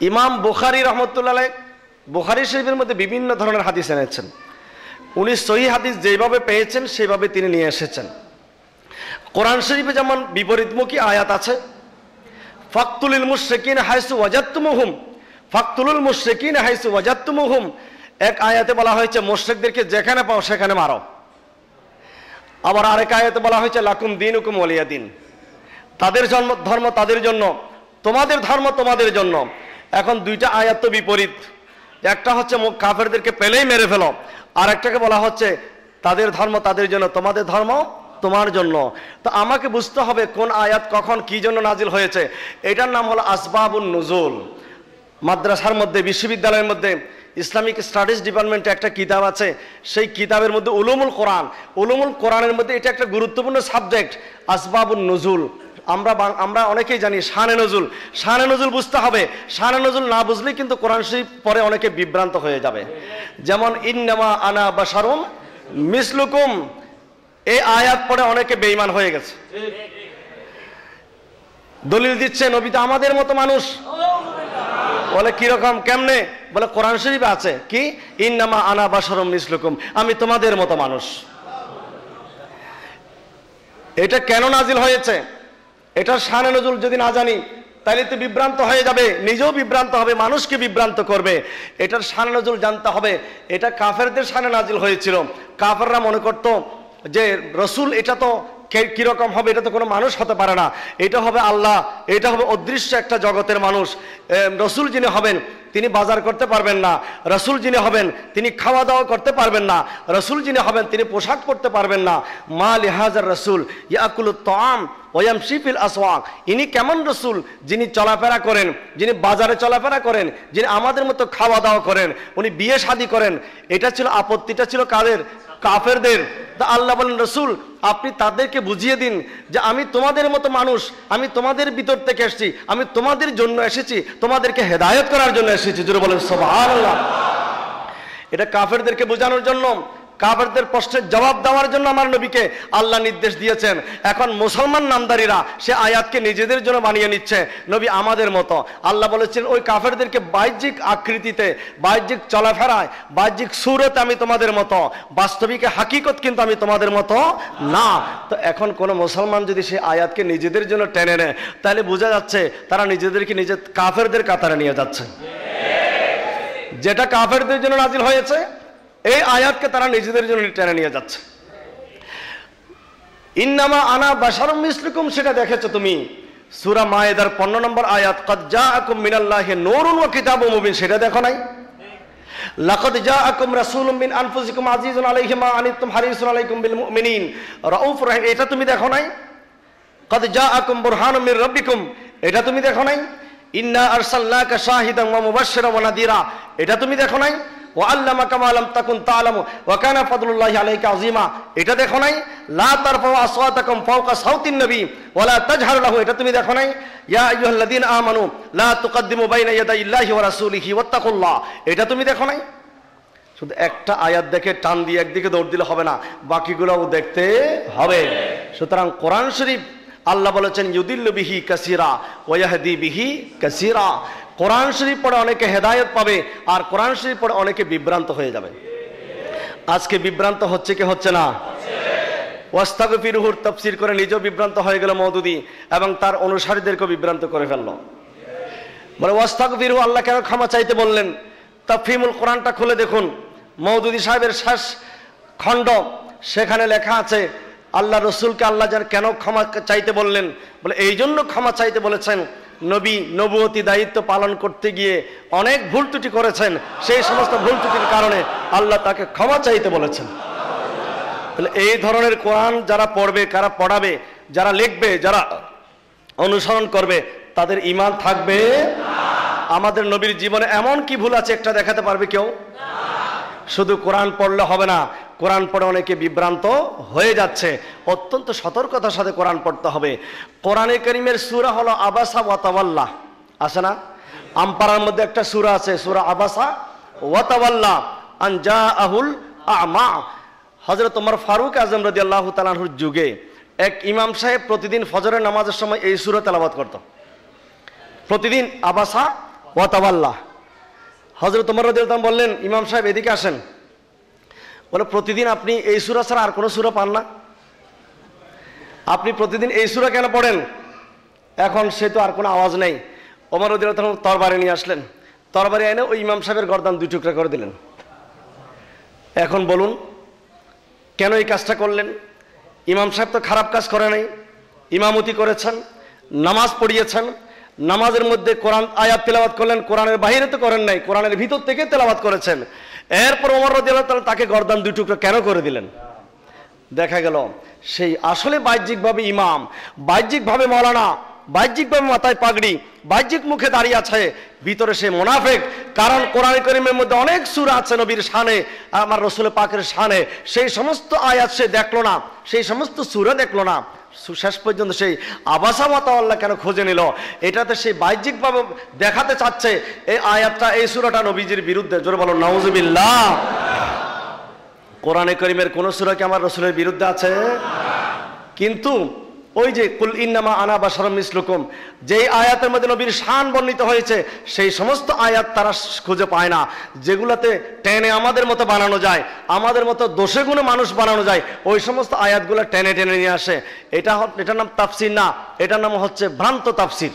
ইমাম বুখারী রাহমাতুল্লাহ আলাইহি বুখারী শরীফের মধ্যে বিভিন্ন ধরনের হাদিস এনেছেন। উনি সহিহ হাদিস যেভাবে পেয়েছেন সেভাবে তিনি নিয়ে এসেছেন। কোরআন শরীফে যেমন বিপরীতমুখী আয়াত আছে, ফাকতুলুল মুশরিকিন হাইসু ওয়াজাদতুমুহুম, ফাকতুলুল মুশরিকিন হাইসু ওয়াজাদতুমুহুম। এক আয়াতে বলা হয়েছে মুশরিকদেরকে যেখানে পাও সেখানে মারো। আবার আরেক আয়াতে বলা হয়েছে লাকুম দীনুকুম ওয়ালিয়া দিন, তাদের ধর্ম তাদের জন্য, তোমাদের ধর্ম তোমাদের জন্য। এখন দুইটা আয়াত তো বিপরীত, একটা হচ্ছে কাফেরদেরকে পেলেই মেরে ফেলো, আর একটাকে বলা হচ্ছে তাদের ধর্ম তাদের জন্য, তোমাদের ধর্ম তোমার জন্য। তো আমাকে বুঝতে হবে কোন আয়াত কখন কি জন্য নাজিল হয়েছে। এটার নাম হলো আসবাবুন নুজুল। মাদ্রাসার মধ্যে, বিশ্ববিদ্যালয়ের মধ্যে ইসলামিক স্টাডিজ ডিপার্টমেন্টে একটা কিতাব আছে, সেই কিতাবের মধ্যে উলুমুল কোরআন, উলুমুল কোরআনের মধ্যে এটা একটা গুরুত্বপূর্ণ সাবজেক্ট, আসবাবুন নুজুল। আমরা অনেকেই জানি শানে নজুল, শানে নজুল বুঝতে হবে। শানে নজুল না বুঝলেই কিন্তু কোরআন শরীফ পরে অনেকে বিভ্রান্ত হয়ে যাবে। যেমন ইন্নামা আনা বাশারুম মিসলুকুম, এই আয়াত পড়ে অনেকে বেঈমান হয়ে গেছে, দলিল দিচ্ছে নবী তো আমাদের মতো মানুষ। বলে কিরকম, কেমনে? বলে কোরআন শরীফে আছে কি ইন্নামা আনা বাশারুম মিসলুকুম, আমি তোমাদের মতো মানুষ। এটা কেন নাজিল হয়েছে, এটার শানে নজুল যদি না জানি তাহলে তো বিভ্রান্ত হয়ে যাবে, নিজেও বিভ্রান্ত হবে, মানুষকে বিভ্রান্ত করবে। এটার শানে নজুল জানতে হবে। এটা কাফেরদের শানে নাজিল হয়েছিল। কাফেররা মনে করতো যে রসুল এটা তো কিরকম হবে, এটা তো কোনো মানুষ হতে পারে না, এটা হবে আল্লাহ, এটা হবে অদৃশ্য একটা জগতের মানুষ। রসুল যিনি হবেন তিনি বাজার করতে পারবেন না, রসুল যিনি হবেন তিনি খাওয়া দাওয়া করতে পারবেন না, রসুল যিনি হবেন তিনি পোশাক পরতে পারবেন না। মা লিহাজার রসুল ইয়াকুলুত তাআম ওয়া ইয়ামশি ফিল আসওয়াক, ইনি কেমন রসুল যিনি চলাফেরা করেন, যিনি বাজারে চলাফেরা করেন, যিনি আমাদের মতো খাওয়া দাওয়া করেন, উনি বিয়ে শাদী করেন। এটা ছিল আপত্তিটা ছিল কাদের? কাফেরদের। তা আল্লাহ বলেন রসুল আপনি তাদেরকে বুঝিয়ে দিন যে আমি তোমাদের মতো মানুষ, আমি তোমাদের ভিতর থেকে এসেছি, আমি তোমাদের জন্য এসেছি, তোমাদেরকে হেদায়েত করার জন্য এসেছি। জোরে বলেন সুবহানাল্লাহ। এটা কাফেরদেরকে বোঝানোর জন্য, কাফেরদের প্রশ্নের জবাব দেওয়ার জন্য আমার নবীকে আল্লাহ নির্দেশ দিয়েছেন। এখন মুসলমান নামদারিরা সে আয়াতকে নিজেদের জন্য বানিয়ে নিচ্ছে, নবী আমাদের মতো। আল্লাহ বলেছেন ওই কাফেরদেরকে বাহ্যিক আকৃতিতে, বাহ্যিক চলাফেরায়, বাহ্যিক সুরতে আমি তোমাদের মতো, বাস্তবিক হাকিকত কিন্তু আমি তোমাদের মতো না। তো এখন কোন মুসলমান যদি সে আয়াতকে নিজেদের জন্য টেনে নেয় তাহলে বোঝা যাচ্ছে তারা নিজেদেরকে নিজে কাফেরদের কাতারে নিয়ে যাচ্ছে। যেটা কাফেরদের জন্য নাজিল হয়েছে এই আয়াতকে তারা নিজেদের জন্য টেনে নিয়ে যাচ্ছে। ইন্নামা আনা বাশারুম মিসলুকুম সেটা দেখেছো তুমি সূরা মায়েদার 15 নম্বর আয়াত, ক্বাদ জাআকুম মিনাল্লাহি নূরুন ওয়া কিতাবুম মুবিন, সেটা দেখো নাই? লাকাদ জাআকুম রাসূলুম মিন আনফুসিকুম আজিজুন আলাইহি মা আনিতুম হারিসুন আলাইকুম বিল মুমিনিন রাউফুর রাহিম, এটা তুমি দেখো নাই? ক্বাদ জাআকুম বুরহানুম মির রাব্বিকুম, এটা তুমি দেখো নাই? ইন্না আরসালনাকা শাহিদান ওয়া মুবাশশিরান ওয়া নাদিরা, এটা তুমি দেখো নাই? ওয়াল্লামাকা মা লাম তাকুন তা'লামু ওয়া কানা ফাদলুল্লাহি আলাইকা আযীমা, এটা দেখো নাই? লা তারফাউ আসওয়াতাকুম ফাওকা সাউতিন নবী ওয়া লা তাজহারু লাহু, এটা তুমি দেখো নাই? ইয়া আইয়ুহাল্লাযীনা আমানু লা তুকদ্দিমু বাইনা ইয়াদাইল্লাহি ওয়া রাসূলিহি ওয়াত্তাকুল্লাহ, এটা তুমি দেখো নাই? শুধু একটা আয়াত দেখে টান দিয়ে একদিকে দৌড় দিলে হবে না, বাকিগুলোও দেখতে হবে। সুতরাং কোরআন শরীফ আল্লাহ বলেছেন ইউদিল্লু বিহি কাসীরা ওয়া ইয়াহদি বিহি কাসীরা, কোরআন শরীফ পড়ে অনেকে হেদায়েত পাবে আর কোরআন শরীফ পড়ে অনেকে বিভ্রান্ত হয়ে যাবে। আজকে বিভ্রান্ত হচ্ছে কি হচ্ছে না? ওয়াস্তাগফিরুহুর তাফসীর করে নিজেও বিভ্রান্ত হয়ে গেল মওদুদি এবং তার অনুসারীদেরকেও বিভ্রান্ত করে ফেললো। বলে ওয়াস্তাগফিরু, আল্লাহ কেন ক্ষমা চাইতে বললেন? তাফহিমুল কোরআনটা খুলে দেখুন, মওদুদি সাহেবের শেষ খণ্ড, সেখানে লেখা আছে আল্লাহ রসুলকে আল্লাহ কেন ক্ষমা চাইতে বললেন। বলে এই জন্য ক্ষমা চাইতে বলেছেন, নবী নবুয়তি দায়িত্ব পালন করতে গিয়ে অনেক ভুল ত্রুটি করেছেন, সেই সমস্ত ভুল ত্রুটির কারণে আল্লাহ তাকে ক্ষমা চাইতে বলেছেন। তাহলে এই ধরনের কোরআন যারা পড়বে, কারা পড়াবে, যারা লিখবে, যারা অনুসরণ করবে তাদের ঈমান থাকবে। আমাদের নবীর জীবনে এমন কি ভুল আছে একটা দেখাতে পারবে কেউ? শুধু কোরআন পড়লে হবে না, কোরআন পড়ে অনেকে বিভ্রান্ত হয়ে যাচ্ছে। অত্যন্ত সতর্কতার সাথে কোরআন পড়তে হবে। কোরআনে কারীমের সূরা হলো আবাসা ওয়া তাওয়াল্লা, আছে না? আমপারার মধ্যে একটা সূরা আছে, সূরা আবাসা ওয়া তাওয়াল্লা আন জাআহুল আ'মা। হযরত ওমর ফারুক আযম রাদিয়াল্লাহু তাআলা আনহুর যুগে এক ইমাম সাহেব প্রতিদিন ফজরের নামাজের সময় এই সূরা তেলাওয়াত করত। প্রতিদিন আবাসা ওয়া তাওয়াল্লা। হযরত ওমর রাদিয়াল্লাহু আনহু বললেন, ইমাম সাহেব এদিকে আসেন। বলে, প্রতিদিন আপনি এই সূরা ছাড়া আর কোনো সূরা পান না? আপনি প্রতিদিন এই সূরা কেন পড়েন? এখন সে তো আর কোনো আওয়াজ নেই। ওমর রাদিয়াল্লাহু আনহু তরবারি নিয়ে আসলেন, তরবারি এনে ওই ইমাম সাহেবের গর্দান 2 টুকরা করে দিলেন। এখন বলুন কেন এই কাজটা করলেন? ইমাম সাহেব তো খারাপ কাজ করে নাই, ইমামতি করেছেন, নামাজ পড়িয়েছেন, নামাজের মধ্যে কোরআন আয়াত তেলাওয়াত করলেন, কোরআনের বাইরে তো করেন নাই, কোরআনের ভিতর থেকে তেলাওয়াত করেছেন। এরপর ওমর রাদিয়াল্লাহু তাআলা তাকে গর্দান 2 টুকরা কেন করে দিলেন? দেখা গেল সেই আসলে বাহ্যিকভাবে ইমাম, বাহ্যিকভাবে মাওলানা, বাহ্যিকভাবে মাথায় পাগড়ি, বাহ্যিক মুখে দাঁড়িয়ে আছে, ভিতরে সে মুনাফিক। কারণ কোরআন কারীমের মধ্যে অনেক সূরা আছে নবীর শানে, আমার রাসূল পাকের শানে, সেই সমস্ত আয়াত সে দেখলো না, সেই সমস্ত সূরা দেখলো না, শেষ পর্যন্ত সেই আবাসা মাতাওয়াল্লাহ কেন খুঁজে নিল? এটাতে সেই বাহ্যিকভাবে দেখাতে চাচ্ছে এই আয়াতটা, এই সূরাটা নবীজির বিরুদ্ধে। জোরে বলো নাউজুবিল্লাহ। কোরআনে কারীমের কোন সূরা কি আমার রাসূলের বিরুদ্ধে আছে? কিন্তু ওই যে কুল ইন্নামা আনা বাশারুম মিসলুকুম, যেই আয়াতের মধ্যে নবীর শান বর্ণিত হয়েছে, সেই সমস্ত আয়াত তারা খুঁজে পায় না, যেগুলাতে টেনে আমাদের মতো বানানো যায়, আমাদের মতো দোষে গুণে মানুষ বানানো যায়, ওই সমস্ত আয়াতগুলো টেনে টেনে নিয়ে আসে। এটার নাম তাফসির না, এটার নাম হচ্ছে ভ্রান্ত তাফসির।